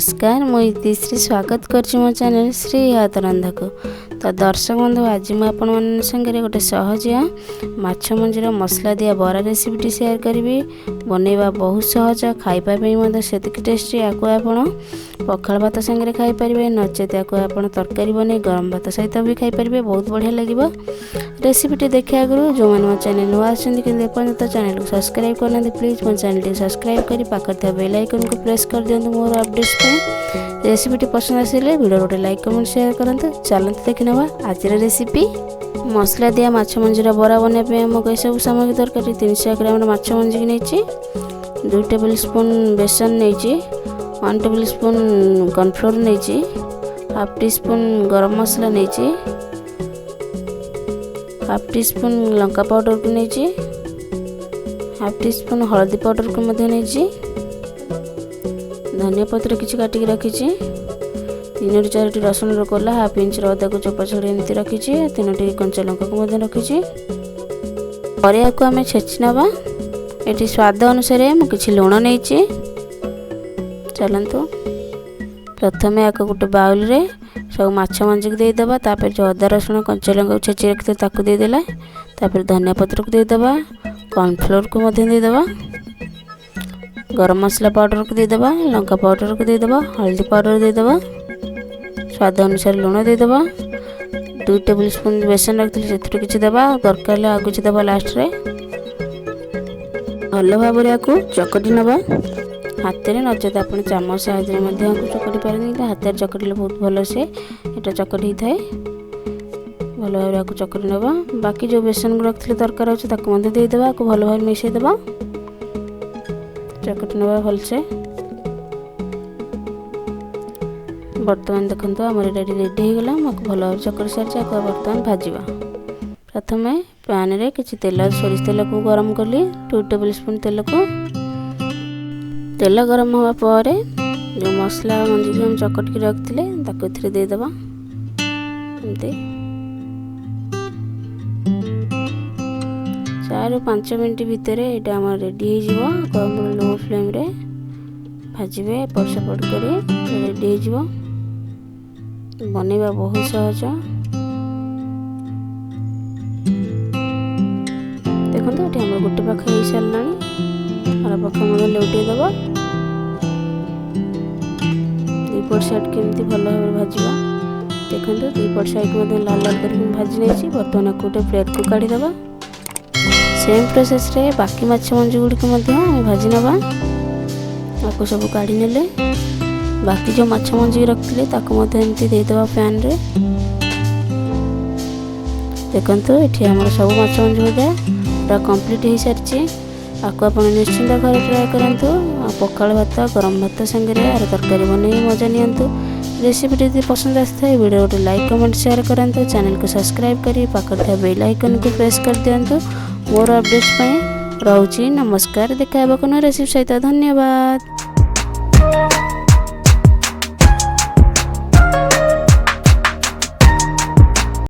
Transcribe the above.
नमस्कार मुझे तीसरी स्वागत कर मो चैनल श्री हाथ रंधा को। तो दर्शक बंधु आज मुझे आपण संगे गोटे सहजिया माछ मंजीर मसला दिया बरा रेसिपी शेयर करी। बनैबा बहुत सहज, खाइबा से टेस्टी। या पखाल भात संगे खाई पारे, नचेत या तरकारी बन गरम भात सहित भी खाई पारे, बहुत बढ़िया लगे। रेसिपी देखा आगु जो मैंने मो चैनल नुआ आपर्यंत चैनल को सब्सक्राइब करना प्लीज मो चैनल सब्सक्राइब कर पाखे बेल आइकन को प्रेस कर दिखाँ मोर अपडेट्स। रेसिपी पसंद आसिले वीडियो गोटे लाइक कमेंट शेयर करते। चलते देखी ना आज रेसिपी। मसला दिया माछ मंजीर बरा बनवाई आमको सब सामग्री दरकार। 300 ग्राम माछ मंजी नहीं, 2 टेबल स्पून बेसन नहीं, 1 टेबल स्पून कॉर्नफ्लोर नहीं, हाफ टी स्पून गरम मसला नहीं, half tea spoon Lanka powder को नहीं, हाफ टी स्पून हल्दी पाउडर को नहीं, धनिया पत्र किसी काटिक रखी, 3 ରୁ 4 रसुण रोला, हाफ इंच अदा को चोपा छड़ी एमती रखी, 3 कंचा लंका को रखी। परिया को आम छेची नवा। ये स्वाद अनुसार मुझे लुण नहीं। चलतु प्रथम या गोटे बाउल रे सब माछ मंजी देदेबा। जो अदा रसुण कंचा लंका छेची रखते ताकू देदेला। धनिया पत्र को देदेबा, कॉर्नफ्लोर को देदेबा, गरम मसला पाउडर को देदेबा, लंका पाउडर को देदेबा, हल्दी पाउडर देदेबा, स्वाद अनुसार लुण देदेबा। 2 टेबल स्पून बेसन रखी से किसी देवा, दरकार आग किसी देवा लास्ट रे। भल भाव चकटी नवा हाथ में, नचेत आप चामच साहाଯ୍य चकटी पारे। हाथ में चकटिले बहुत भल से यहाँ चकटी थाए। भल भाव चकटी नवा। बाकी जो बेसन को रखते दरकार अच्छे देदेबा, भल भाव मिसईदेबा, चकटी नवा भल से। बर्तमान देखो आम रेडी होगला। भल भाव चकटी सारी बर्तमान भाजवा। प्रथम पैन रे किसी तेल सोरिष तेल को गरम कली, 2 टेबल स्पून तेल को। तेल गरम होगा पर जो मसला मंजी हम चकटिक रखते देदेबा। एमती 4 ରୁ 5 मिनट भितर यहाँ आम रेडी हो। लो फ्लेम रे भाजबे, एपट सेपट कर रेडी हो। बनैबा बहुत सहज। देखो ये आम गोटे पाख हो सारा, आर पाख लौटे दबा। 2 पट साइड केमती भल भाव भाजवा। देखो 2 पट साइड लाल लाल कर भाजी नहीं। बर्तमान गोटे प्लेट को काढ़ीदबा। सेम प्रोसेस रे बाकी माछ मंजी गुड़िक भाजी नवा। आपको सब काढ़ी नेले। बाकी जो माछ मंजी रखते एमती देदेबा पैन रे। देखो ये आम सब माछ मंजी भजा पूरा कंप्लीट हो सारी। आपको आप निश्चिंत घर ट्राए करूँ। पखाल भात गरम भात संगे यार तरकारी बनई मजा नियंतु। रेसिपी यदि पसंद आए वीडियो गोटे लाइक कमेंट शेयर करूँ। चैनल को सब्सक्राइब कर पाखे बेल आइकन को प्रेस कर दिंतु मोर अपडेट्स रोची। नमस्कार। देखा रेसिपी सहित धन्यवाद।